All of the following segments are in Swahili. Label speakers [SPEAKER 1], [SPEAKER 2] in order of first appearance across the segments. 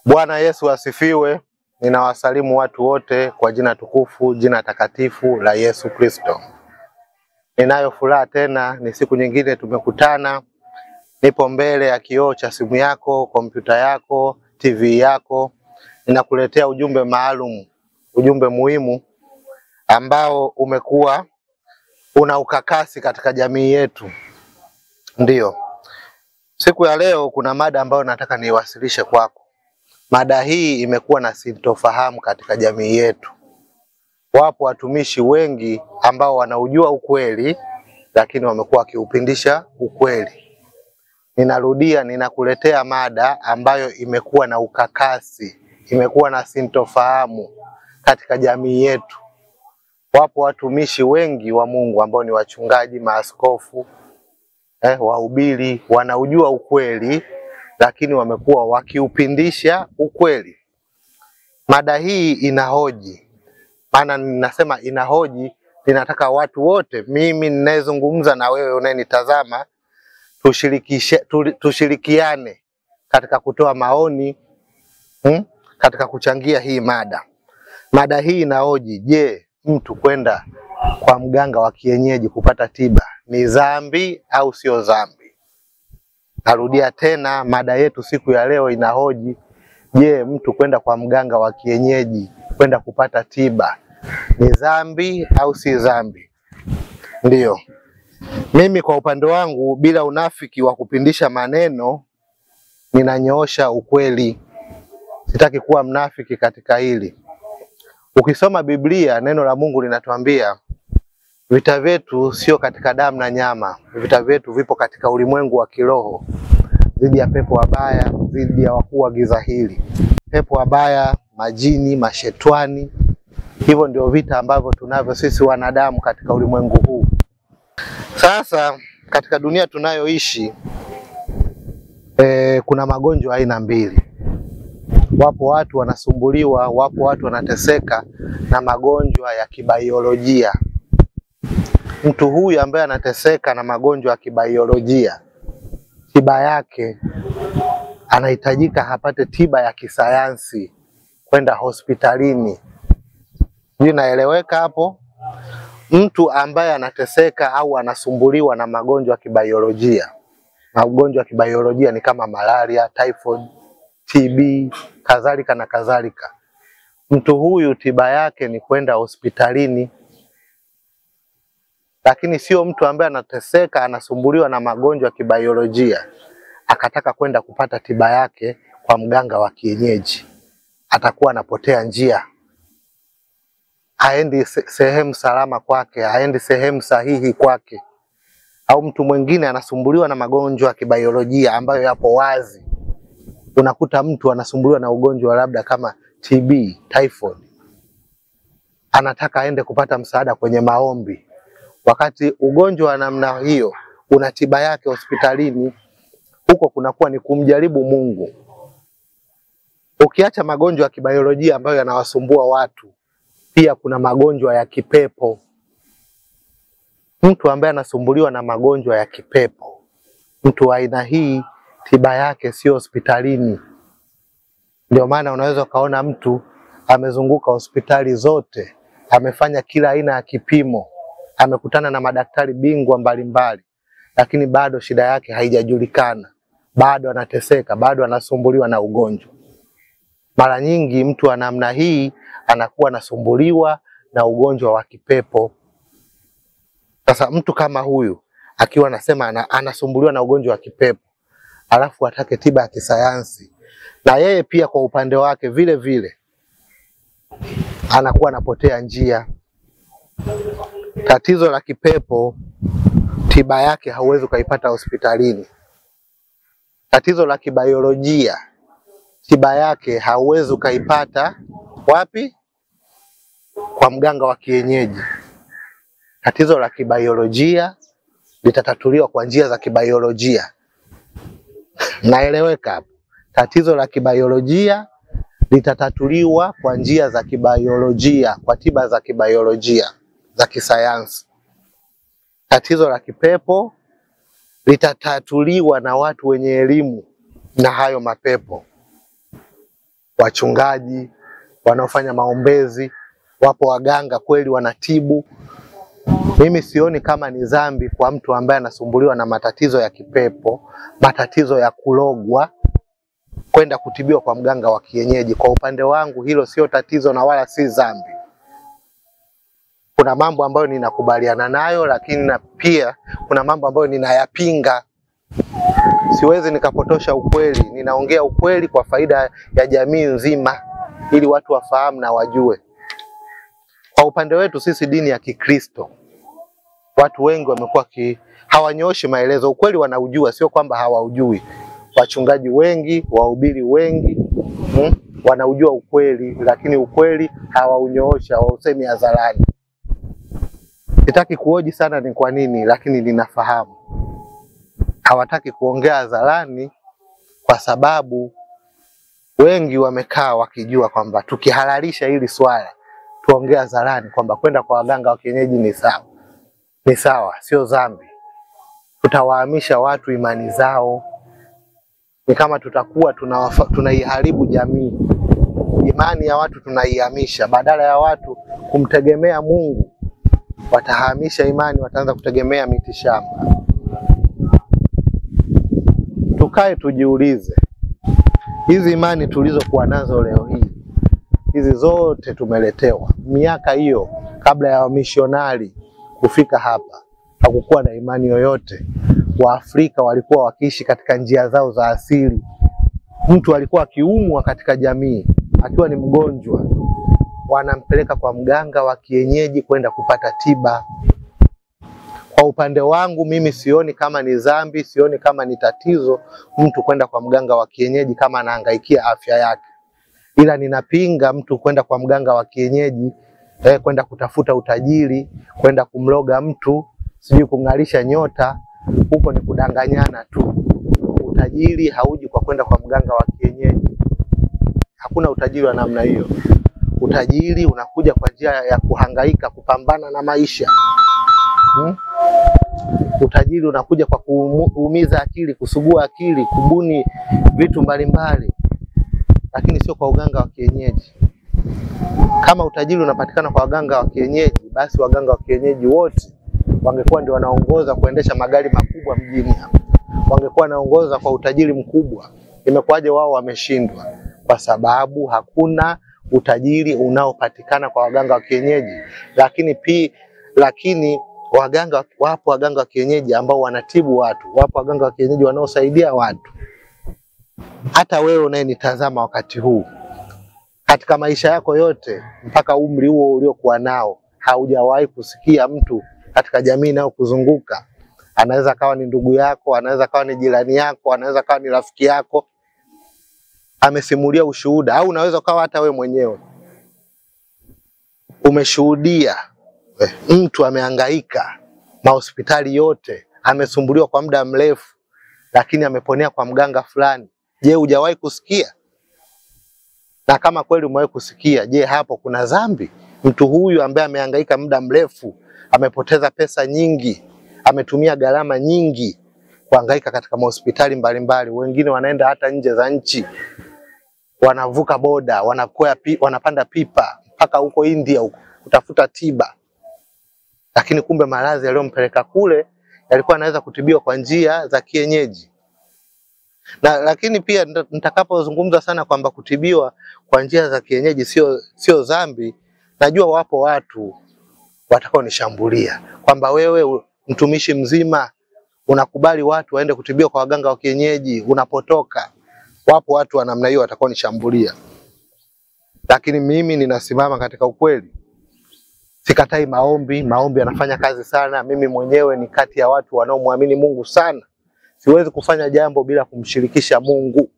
[SPEAKER 1] Bwana Yesu asifiwe. Ninawasalimu watu wote kwa jina tukufu, jina takatifu la Yesu Kristo. Ninayo furaha tena, ni siku nyingine tumekutana. Nipo mbele ya kioo cha simu yako, kompyuta yako, TV yako. Ninakuletea ujumbe maalum, ujumbe muhimu ambao umekuwa una ukakasi katika jamii yetu. Ndiyo. Siku ya leo kuna mada ambayo nataka niwasilishe kwako. Mada hii imekuwa na sintofahamu katika jamii yetu. Wapo watumishi wengi ambao wanaujua ukweli, lakini wamekuwa wakiupindisha ukweli. Ninarudia, ninakuletea mada ambayo imekuwa na ukakasi, imekuwa na sintofahamu katika jamii yetu. Wapo watumishi wengi wa Mungu ambao ni wachungaji, maaskofu, wahubiri, wanaujua ukweli, lakini wamekuwa wakiupindisha ukweli. Mada hii inahoji. Maana ninasema inahoji, ninataka watu wote, mimi ninayezungumza na wewe unayenitazama, tushirikiane katika kutoa maoni, katika kuchangia hii mada. Mada hii inahoji, je, mtu kwenda kwa mganga wa kienyeji kupata tiba ni dhambi au sio dhambi? Narudia tena, mada yetu siku ya leo inahoji, je, mtu kwenda kwa mganga wa kienyeji kwenda kupata tiba ni dhambi au si dhambi? Ndiyo. Mimi kwa upande wangu, bila unafiki wa kupindisha maneno, ninanyoosha ukweli. Sitaki kuwa mnafiki katika hili. Ukisoma Biblia, neno la Mungu linatuambia vita vyetu sio katika damu na nyama. Vita vyetu vipo katika ulimwengu wa kiroho, dhidi ya pepo wabaya, dhidi ya wakuu wa giza hili. Pepo wabaya, majini, mashetani. Hivyo ndio vita ambavyo tunavyo sisi wanadamu katika ulimwengu huu. Sasa katika dunia tunayoishi, kuna magonjwa aina mbili. Wapo watu wanasumbuliwa, wapo watu wanateseka na magonjwa ya kibaiolojia. Mtu huyu ambaye anateseka na magonjwa ya kibaiolojia, tiba yake anahitajika apate tiba ya kisayansi, kwenda hospitalini. Inaeleweka hapo? Mtu ambaye anateseka au anasumbuliwa na magonjwa ya kibaiolojia. Magonjwa ya kibaiolojia ni kama malaria, typhoid, TB, kadhalika na kadhalika. Mtu huyu tiba yake ni kwenda hospitalini. Lakini sio mtu ambaye anateseka, anasumbuliwa na magonjwa ya kibaiolojia akataka kwenda kupata tiba yake kwa mganga wa kienyeji. Atakuwa anapotea njia. Haendi sehemu salama kwake, haendi sehemu sahihi kwake. Au mtu mwingine anasumbuliwa na magonjwa ya kibaiolojia ambayo yapo wazi. Unakuta mtu anasumbuliwa na ugonjwa labda kama TB, typhoid. Anataka aende kupata msaada kwenye maombi. Wakati ugonjwa wa namna hiyo una tiba yake hospitalini, huko kunakuwa ni kumjaribu Mungu. Ukiacha magonjwa ya kibaiolojia ambayo yanawasumbua watu, pia kuna magonjwa ya kipepo. Mtu ambaye anasumbuliwa na magonjwa ya kipepo, mtu wa aina hii tiba yake sio hospitalini. Ndio maana unaweza kaona mtu amezunguka hospitali zote, amefanya kila aina ya kipimo, amekutana na madaktari bingwa mbalimbali, lakini bado shida yake haijajulikana. Bado anateseka, bado anasumbuliwa na ugonjwa. Mara nyingi mtu wa namna hii anakuwa anasumbuliwa na ugonjwa wa kipepo. Sasa mtu kama huyu akiwa anasema anasumbuliwa na ugonjwa wa kipepo, alafu atake tiba ya kisayansi, na yeye pia kwa upande wake vile vile anakuwa anapotea njia. Tatizo la kipepo, tiba yake hauwezi kuipata hospitalini. Tatizo la kibaiolojia, tiba yake hauwezi kuipata wapi? Kwa mganga wa kienyeji. Tatizo la kibaiolojia litatatuliwa kwa njia za kibaiolojia. Naeleweka hapo? Tatizo la kibaiolojia litatatuliwa kwa njia za kibaiolojia, kwa tiba za kibaiolojia, za kisayansi. Tatizo la kipepo litatatuliwa na watu wenye elimu na hayo mapepo. wachungaji wanaofanya maombezi, wapo waganga kweli wanatibu. Mimi sioni kama ni dhambi kwa mtu ambaye anasumbuliwa na matatizo ya kipepo, matatizo ya kulogwa, kwenda kutibiwa kwa mganga wa kienyeji. Kwa upande wangu hilo sio tatizo na wala si dhambi. Kuna mambo ambayo ninakubaliana nayo, lakini na pia kuna mambo ambayo ninayapinga. Siwezi nikapotosha ukweli, ninaongea ukweli kwa faida ya jamii nzima ili watu wafahamu na wajue. Kwa upande wetu sisi dini ya Kikristo, watu wengi wamekuwa hawanyoshi maelezo. Ukweli wanaujua, sio kwamba hawaujui. Wachungaji wengi, wahubiri wengi wanaujua ukweli, lakini ukweli hawaunyoosha, hawausemi hadharani. Sitaki kuhoji sana ni kwa nini, lakini ninafahamu. Hawataki kuongea hadharani kwa sababu wengi wamekaa wakijua kwamba tukihalalisha hili swala, tuongea hadharani kwamba kwenda kwa waganga wa kienyeji ni sawa. Ni sawa, sio dhambi. Tutawahamisha watu imani zao. Ni kama tutakuwa tunaiharibu jamii. Imani ya watu tunaihamisha, badala ya watu kumtegemea Mungu, watahamisha imani, wataanza kutegemea miti shamba. Tukae tujiulize, hizi imani tulizokuwa nazo leo hii, hizi zote tumeletewa. Miaka hiyo kabla ya wamishionari kufika hapa, hakukuwa na imani yoyote. Waafrika walikuwa wakiishi katika njia zao za asili. Mtu alikuwa akiumwa katika jamii, akiwa ni mgonjwa, wanampeleka kwa mganga wa kienyeji kwenda kupata tiba. Kwa upande wangu mimi sioni kama ni dhambi, sioni kama ni tatizo mtu kwenda kwa mganga wa kienyeji kama anahangaikia afya yake. Ila ninapinga mtu kwenda kwa mganga wa kienyeji kwenda kutafuta utajiri, kwenda kumloga mtu, sijui kung'alisha nyota. Huko ni kudanganyana tu. Utajiri hauji kwa kwenda kwa mganga wa kienyeji. Hakuna utajiri wa namna hiyo. Utajiri unakuja kwa njia ya kuhangaika, kupambana na maisha. Utajiri unakuja kwa kuumiza akili, kusugua akili, kubuni vitu mbalimbali, lakini sio kwa uganga wa kienyeji. Kama utajiri unapatikana kwa waganga wa kienyeji, basi waganga wa kienyeji wote wangekuwa ndio wanaongoza kuendesha magari makubwa mjini hapa. Wangekuwa wanaongoza kwa utajiri mkubwa. Imekuwaje wao wameshindwa? Kwa sababu hakuna utajiri unaopatikana kwa waganga wa kienyeji. Lakini wapo waganga wa kienyeji ambao wanatibu watu, wapo waganga wa kienyeji wanaosaidia watu. Hata wewe unayenitazama wakati huu, katika maisha yako yote mpaka umri huo uliokuwa nao, haujawahi kusikia mtu katika jamii inayokuzunguka, anaweza kawa ni ndugu yako, anaweza kawa ni jirani yako, anaweza kawa ni rafiki yako, amesimulia ushuhuda, au unaweza kawa hata wewe mwenyewe umeshuhudia mtu amehangaika mahospitali yote, amesumbuliwa kwa muda mrefu, lakini ameponea kwa mganga fulani. Je, hujawahi kusikia? Na kama kweli umewahi kusikia, je, hapo kuna dhambi? Mtu huyu ambaye amehangaika muda mrefu, amepoteza pesa nyingi, ametumia gharama nyingi kuhangaika katika mahospitali mbalimbali. Wengine wanaenda hata nje za nchi, wanavuka boda, wanapanda pipa mpaka huko India huko kutafuta tiba. Lakini kumbe maradhi yaliyompeleka kule yalikuwa yanaweza kutibiwa kwa njia za kienyeji. Lakini pia nitakapozungumza sana kwamba kutibiwa kwa njia za kienyeji sio dhambi, najua wapo watu watakao nishambulia kwamba wewe mtumishi mzima unakubali watu waende kutibiwa kwa waganga wa kienyeji, unapotoka. Wapo watu wa namna hiyo watakao nishambulia. Lakini mimi ninasimama katika ukweli. Sikatai maombi, maombi yanafanya kazi sana. Mimi mwenyewe ni kati ya watu wanaomwamini Mungu sana. Siwezi kufanya jambo bila kumshirikisha Mungu.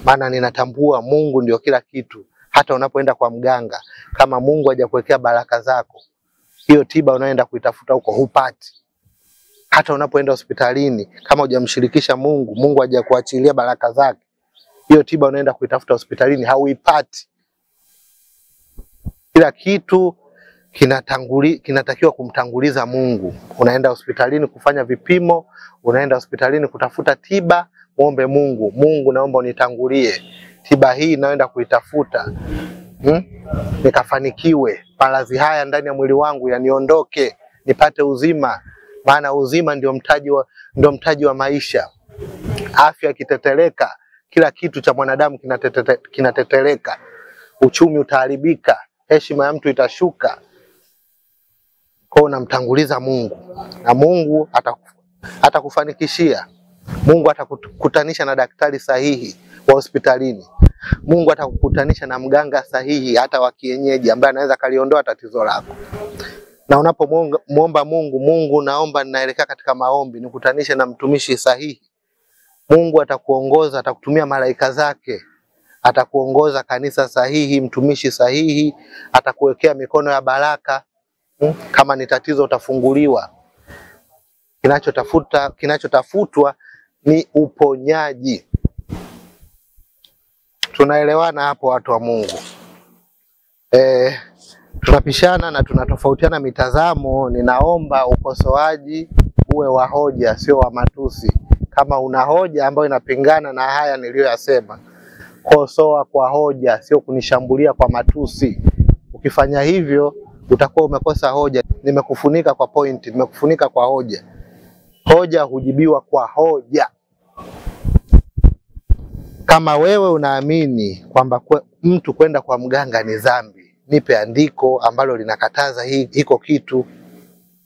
[SPEAKER 1] Maana ninatambua Mungu ndio kila kitu. Hata unapoenda kwa mganga, kama Mungu hajakuwekea baraka zako, hiyo tiba unaenda kuitafuta huko hupati. Hata unapoenda hospitalini, kama hujamshirikisha Mungu, Mungu hajakuachilia baraka zake, hiyo tiba unaenda kuitafuta hospitalini hauipati. Kila kitu kinatakiwa kumtanguliza Mungu. Unaenda hospitalini kufanya vipimo, unaenda hospitalini kutafuta tiba, muombe Mungu. Mungu, naomba unitangulie. tiba hii naenda kuitafuta, nikafanikiwe, maradhi haya ndani ya mwili wangu yaniondoke, nipate uzima, maana uzima ndio mtaji wa maisha. Afya ikiteteleka, kila kitu cha mwanadamu kinateteleka. Uchumi utaharibika, heshima ya mtu itashuka. Kwa unamtanguliza Mungu, na Mungu atakufanikishia. Mungu atakukutanisha na daktari sahihi wa hospitalini. Mungu atakukutanisha na mganga sahihi hata wa kienyeji ambaye anaweza kaliondoa tatizo lako. Na unapomuomba Mungu, Mungu naomba ninaelekea katika maombi, nikutanishe na mtumishi sahihi. Mungu atakuongoza, atakutumia malaika zake, atakuongoza kanisa sahihi, mtumishi sahihi, atakuwekea mikono ya baraka. Kama ni tatizo utafunguliwa. Kinachotafutwa ni uponyaji. Tunaelewana hapo watu wa Mungu? Tunapishana na tunatofautiana mitazamo. Ninaomba ukosoaji uwe wa hoja, sio wa matusi. Kama una hoja ambayo inapingana na haya niliyoyasema, kosoa kwa hoja, sio kunishambulia kwa matusi. Ukifanya hivyo utakuwa umekosa hoja. Nimekufunika kwa point, nimekufunika kwa hoja. Hoja hujibiwa kwa hoja. Kama wewe unaamini kwamba mtu kwenda kwa mganga ni dhambi, nipe andiko ambalo linakataza hiko kitu.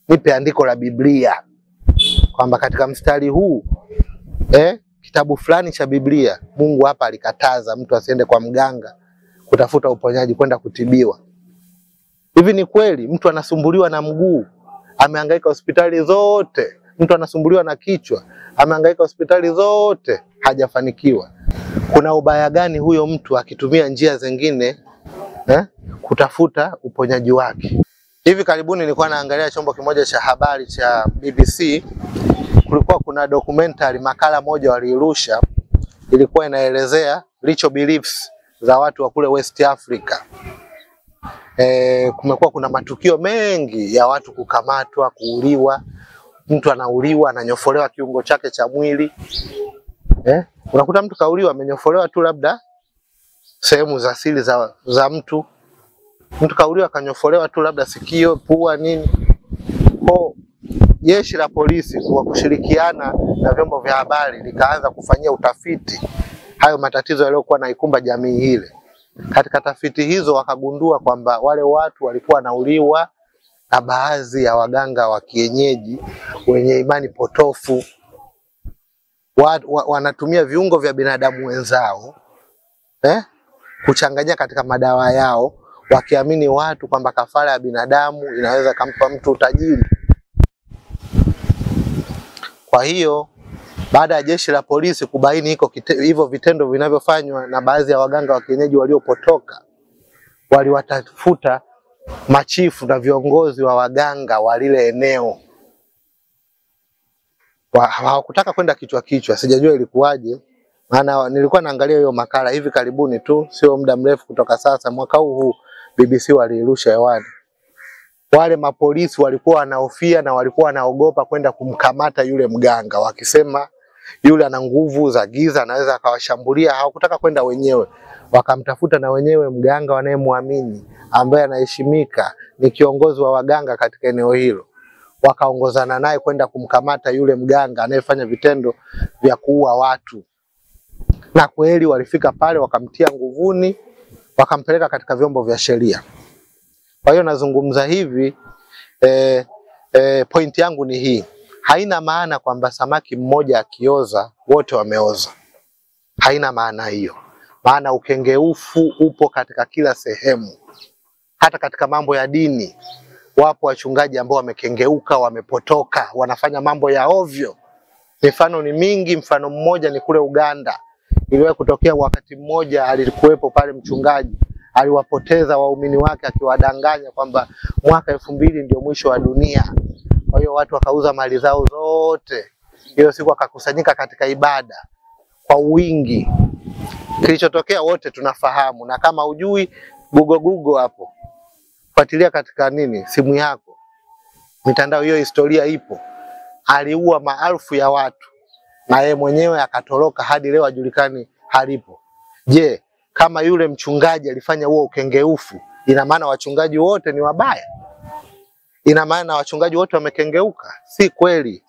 [SPEAKER 1] Nipe andiko la Biblia kwamba katika mstari huu kitabu fulani cha Biblia Mungu hapa alikataza mtu asiende kwa mganga kutafuta uponyaji, kwenda kutibiwa. Hivi ni kweli mtu anasumbuliwa na mguu, amehangaika hospitali zote? Mtu anasumbuliwa na kichwa, amehangaika hospitali zote, hajafanikiwa. Kuna ubaya gani huyo mtu akitumia njia zingine kutafuta uponyaji wake? Hivi karibuni nilikuwa naangalia chombo kimoja cha habari cha BBC. Kulikuwa kuna documentary, makala moja walirusha, ilikuwa inaelezea ritual beliefs za watu wa kule West Africa. Kumekuwa kuna matukio mengi ya watu kukamatwa, kuuliwa. Mtu anauliwa, ananyofolewa kiungo chake cha mwili. Unakuta mtu kauliwa, amenyofolewa tu labda sehemu za asili za mtu. Mtu kauliwa kanyofolewa tu labda sikio, pua, nini. Kwa jeshi la polisi kwa kushirikiana na vyombo vya habari likaanza kufanyia utafiti hayo matatizo yaliyokuwa naikumba jamii ile. Katika tafiti hizo wakagundua kwamba wale watu walikuwa wanauliwa na baadhi ya waganga wa kienyeji wenye imani potofu. Wanatumia viungo vya binadamu wenzao kuchanganya katika madawa yao, wakiamini watu kwamba kafara ya binadamu inaweza kumpa mtu utajiri. Kwa hiyo baada ya jeshi la polisi kubaini hivyo vitendo vinavyofanywa na baadhi ya waganga wa kienyeji waliopotoka, waliwatafuta machifu na viongozi wa waganga wa lile eneo. Hawakutaka kwenda kichwa, sijajua ilikuwaje. Maana nilikuwa naangalia hiyo makala hivi karibuni tu, sio muda mrefu kutoka sasa, mwaka huu BBC walirusha hewani. Wale mapolisi walikuwa wanahofia na walikuwa wanaogopa kwenda kumkamata yule mganga, wakisema yule ana nguvu za giza, anaweza akawashambulia. Hawakutaka kwenda wenyewe, wakamtafuta na wenyewe mganga wanayemwamini ambaye anaheshimika, ni kiongozi wa waganga katika eneo hilo. Wakaongozana naye kwenda kumkamata yule mganga anayefanya vitendo vya kuua watu. Na kweli walifika pale, wakamtia nguvuni, wakampeleka katika vyombo vya sheria. Kwa hiyo nazungumza hivi, point yangu ni hii. Haina maana kwamba samaki mmoja akioza wote wameoza. Haina maana hiyo. Maana ukengeufu upo katika kila sehemu. Hata katika mambo ya dini wapo wachungaji ambao wamekengeuka, wamepotoka, wanafanya mambo ya ovyo. Mifano ni mingi. Mfano mmoja ni kule Uganda. Iliwahi kutokea wakati mmoja, alikuwepo pale mchungaji, aliwapoteza waumini wake akiwadanganya kwamba mwaka 2000 ndio mwisho wa dunia. Kwa hiyo watu wakauza mali zao zote. Hiyo siku wakakusanyika katika ibada kwa wingi. Kilichotokea wote tunafahamu, na kama hujui Google hapo. Fuatilia katika simu yako. Mitandao hiyo, historia ipo. Aliua maelfu ya watu na yeye mwenyewe akatoroka, hadi leo hajulikani halipo. Je, kama yule mchungaji alifanya huo ukengeufu, ina maana wachungaji wote ni wabaya? Ina maana wachungaji wote wamekengeuka? Si kweli.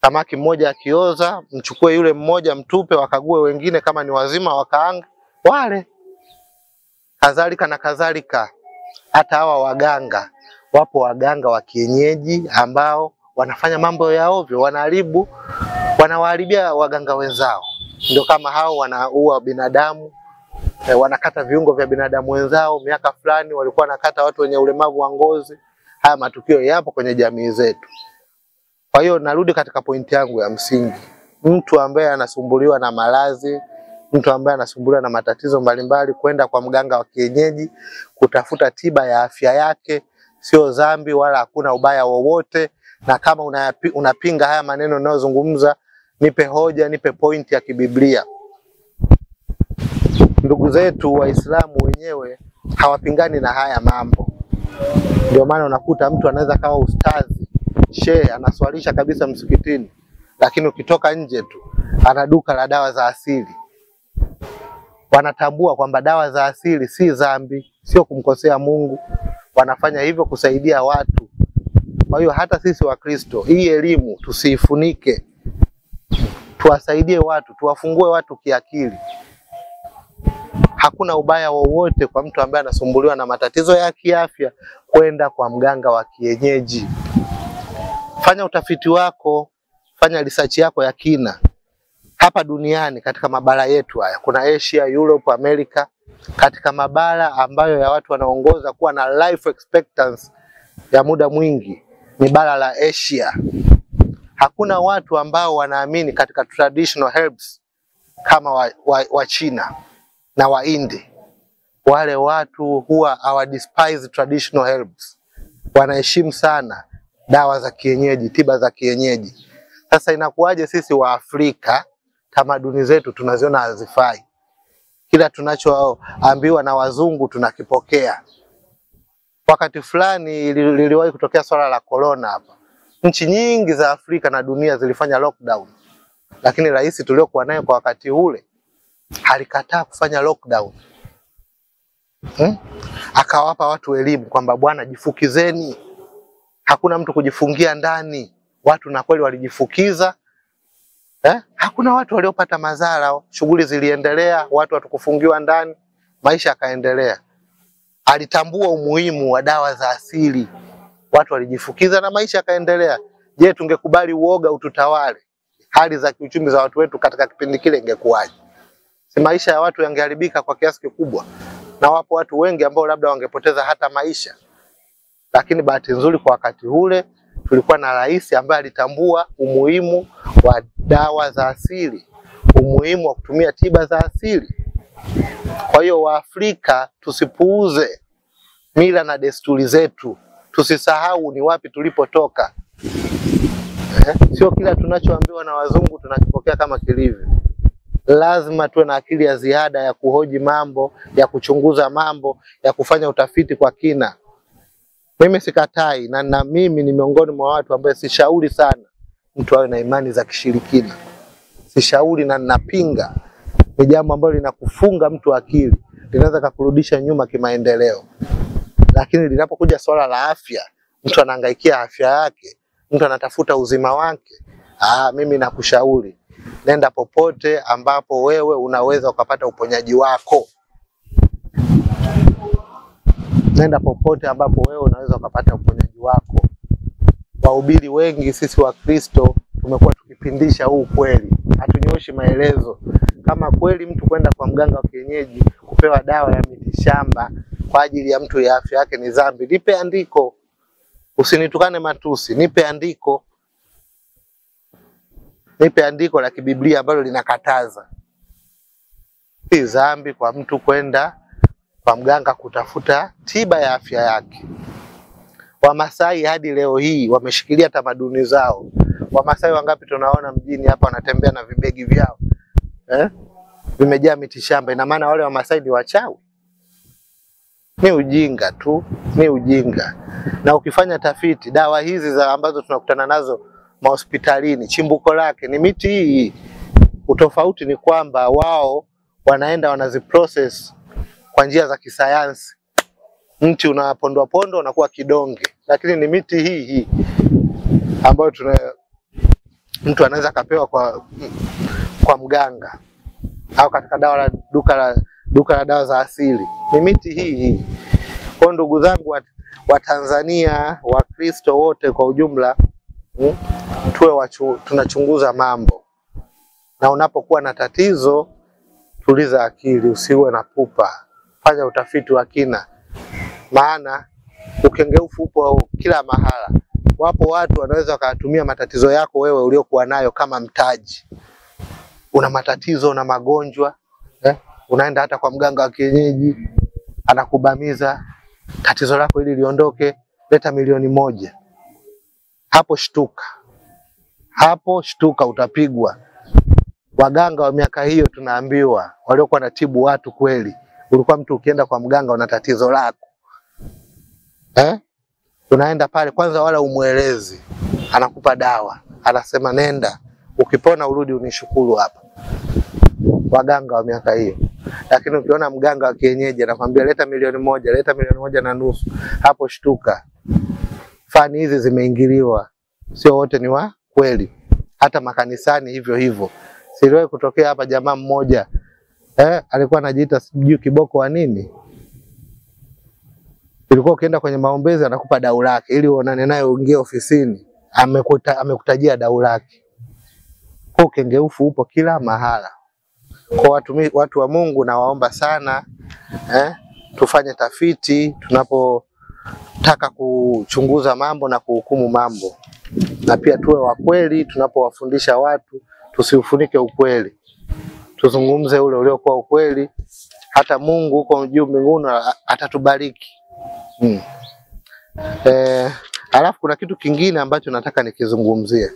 [SPEAKER 1] Samaki mmoja akioza, mchukue yule mmoja mtupe, wakague wengine kama ni wazima wakaanga wale. Kadhalika na kadhalika. Hata hawa waganga, wapo waganga wa kienyeji ambao wanafanya mambo ya ovyo, wanawaharibia waganga wenzao. Ndio kama hao wanaua binadamu, wanakata viungo vya binadamu wenzao. Miaka fulani walikuwa wanakata watu wenye ulemavu wa ngozi. Haya matukio yapo kwenye jamii zetu. Kwa hiyo narudi katika pointi yangu ya msingi. Mtu ambaye anasumbuliwa na maradhi, mtu ambaye anasumbuliwa na matatizo mbalimbali, kwenda kwa mganga wa kienyeji kutafuta tiba ya afya yake sio dhambi wala hakuna ubaya wowote. Na kama unapinga haya maneno ninayozungumza, nipe hoja, nipe point ya kibiblia. Ndugu zetu Waislamu wenyewe hawapingani na haya mambo. Ndio maana unakuta mtu anaweza kawa ustazi, shehe, anaswalisha kabisa msikitini, lakini ukitoka nje tu ana duka la dawa za asili. Wanatambua kwamba dawa za asili si dhambi, sio kumkosea Mungu. Wanafanya hivyo kusaidia watu. Kwa hiyo hata sisi Wakristo, hii elimu tusiifunike. Tuwasaidie watu, tuwafungue watu kiakili. Hakuna ubaya wowote kwa mtu ambaye anasumbuliwa na matatizo ya kiafya kwenda kwa mganga wa kienyeji. Fanya utafiti wako, fanya research yako ya kina. Hapa duniani katika mabara yetu haya, kuna Asia, Europe, America, katika mabara ambayo ya watu wanaongoza kuwa na life expectancy ya muda mwingi ni bara la Asia. Hakuna watu ambao wanaamini katika traditional herbs kama wa China na wa India. Wale watu huwa despise traditional herbs. Wanaheshimu sana dawa za kienyeji, tiba za kienyeji. Sasa inakuwaje sisi wa Afrika tamaduni zetu tunaziona hazifai? Kila tunachoambiwa na wazungu tunakipokea. Wakati fulani liliwahi kutokea swala la corona hapa. Nchi nyingi za Afrika na dunia zilifanya lockdown. Lakini rais tuliokuwa naye kwa wakati ule alikataa kufanya lockdown. Akawapa watu elimu kwamba bwana, jifukizeni. Hakuna mtu kujifungia ndani. Watu na kweli walijifukiza. Hakuna watu waliopata madhara, shughuli ziliendelea, watu hatukufungiwa ndani, maisha yakaendelea. Alitambua umuhimu wa dawa za asili. Watu walijifukiza na maisha yakaendelea. Je, tungekubali uoga ututawale? Hali za kiuchumi za watu wetu katika kipindi kile ingekuwaje? Si maisha ya watu yangeharibika kwa kiasi kikubwa. Na wapo watu wengi ambao labda wangepoteza hata maisha. Lakini bahati nzuri kwa wakati ule tulikuwa na rais ambaye alitambua umuhimu wa dawa za asili, umuhimu wa kutumia tiba za asili. Kwa hiyo Waafrika tusipuuze mila na desturi zetu. Tusisahau ni wapi tulipotoka. Sio kila tunachoambiwa na wazungu tunakipokea kama kilivyo. Lazima tuwe na akili ya ziada ya kuhoji mambo, ya kuchunguza mambo, ya kufanya utafiti kwa kina. Mimi sikatai na mimi ni miongoni mwa watu ambao sishauri sana mtu awe na imani za kishirikina. Sishauri na ninapinga. Ni jambo ambalo linakufunga mtu akili, linaweza kukurudisha nyuma kimaendeleo. Lakini linapokuja swala la afya, mtu anahangaikia afya yake, mtu anatafuta uzima wake, mimi nakushauri nenda popote ambapo wewe unaweza ukapata uponyaji wako. Nenda popote ambapo wewe unaweza ukapata uponyaji wako. Wahubiri wengi sisi wa Kristo tumekuwa tukipindisha huu kweli. Hatunyoshi maelezo. Kama kweli mtu kwenda kwa mganga wa kienyeji kupewa dawa ya mitishamba kwa ajili ya mtu ya afya yake ni dhambi, nipe andiko. Usinitukane matusi, nipe andiko. Nipe andiko la kibiblia ambalo linakataza. Si dhambi kwa mtu kwenda kwa mganga kutafuta tiba ya afya yake. Wamasai hadi leo hii wameshikilia tamaduni zao. Wamasai wangapi tunaona mjini hapa wanatembea na vibegi vyao, vimejaa mitishamba. Ina maana wale Wamasai ni wachawi? Ni ujinga tu, ni ujinga. Na ukifanya tafiti, dawa hizi ambazo tunakutana nazo mahospitalini, chimbuko lake ni miti hii. Utofauti ni kwamba wao wanaenda wanaziprocess kwa njia za kisayansi. Mti unapondwa pondo unakuwa kidonge, lakini ni miti hii ambayo mtu anaweza kapewa kwa mganga au katika duka la dawa za asili. Ni miti hii. Kwa ndugu zangu wa Tanzania, wa Kristo wote kwa ujumla, tuwe tunachunguza mambo. Na unapokuwa na tatizo, tuliza akili, usiwe na pupa. Fanya utafiti wa kina. Maana ukengeufu upo kila mahala. Wapo watu wanaweza wakatumia matatizo yako wewe uliokuwa nayo kama mtaji. Una matatizo, una magonjwa, unaenda hata kwa mganga wa kienyeji, anakubamiza tatizo lako ili liondoke, leta milioni 1. Hapo shtuka utapigwa. Waganga wa miaka hiyo tunaambiwa waliokuwa natibu watu kweli. Ulikuwa mtu ukienda kwa mganga una tatizo lako, unaenda pale kwanza wala umuelezi, anakupa dawa, anasema nenda, ukipona urudi unishukuru hapa. Waganga wa miaka hiyo. Lakini ukiona mganga wa kienyeji anakuambia leta milioni 1, leta milioni 1.5, hapo shtuka. Fani hizi zimeingiliwa, sio wote ni wa kweli. Hata makanisani hivyo. Siliwahi kutokea hapa jamaa mmoja alikuwa anajiita sijui kiboko wa nini. Ilikuwa ukienda kwenye maombezi anakupa dau lake ili uonane naye uingie ofisini, amekutajia dau lake. Kwa kengeufu upo kila mahala. Kwa watu wa Mungu na waomba sana tufanye tafiti tunapotaka kuchunguza mambo na kuhukumu mambo. Na pia tuwe wa kweli tunapowafundisha watu, tusiufunike ukweli. Tuzungumze ule uliokuwa ukweli, hata Mungu huko juu mbinguni atatubariki. Alafu kuna kitu kingine ambacho nataka nikizungumzie.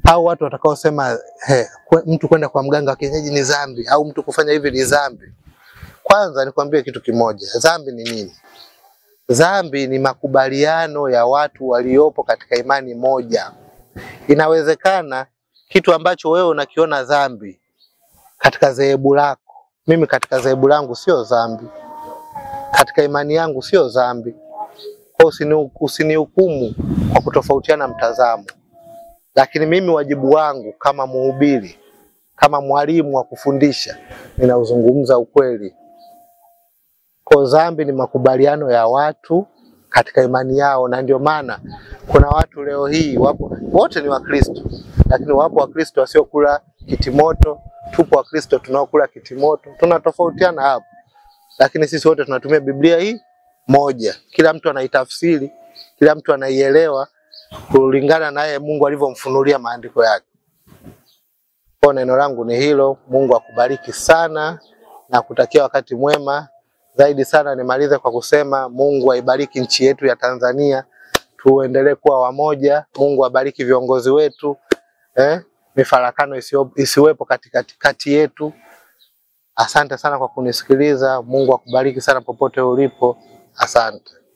[SPEAKER 1] Hao watu watakao sema mtu kwenda kwa mganga wa kienyeji ni dhambi au mtu kufanya hivi ni dhambi. Kwanza nikwambie kitu kimoja. Dhambi ni nini? Dhambi ni makubaliano ya watu waliopo katika imani moja. Inawezekana kitu ambacho wewe unakiona dhambi katika dhehebu lako, mimi katika dhehebu langu sio dhambi. Katika imani yangu sio dhambi. Kwa usinihukumu kwa kutofautiana mtazamo. Lakini mimi wajibu wangu kama mhubiri, kama mwalimu wa kufundisha, ninauzungumza ukweli. Kwa dhambi ni makubaliano ya watu katika imani yao, na ndio maana kuna watu leo hii wapo wote ni Wakristo, lakini wapo Wakristo wasiokula kitimoto, tupo Wakristo tunaokula kitimoto. Tunatofautiana hapo. Lakini sisi wote tunatumia Biblia hii moja. Kila mtu anaitafsiri, kila mtu anaielewa kulingana naye Mungu alivyomfunulia maandiko yake. Kwa neno langu ni hilo. Mungu akubariki sana na kutakia wakati mwema. Zaidi sana nimalize kwa kusema Mungu aibariki nchi yetu ya Tanzania. Tuendelee kuwa wamoja. Mungu abariki viongozi wetu. Mifarakano isiwepo kati yetu. Asante sana kwa kunisikiliza. Mungu akubariki sana popote ulipo. Asante.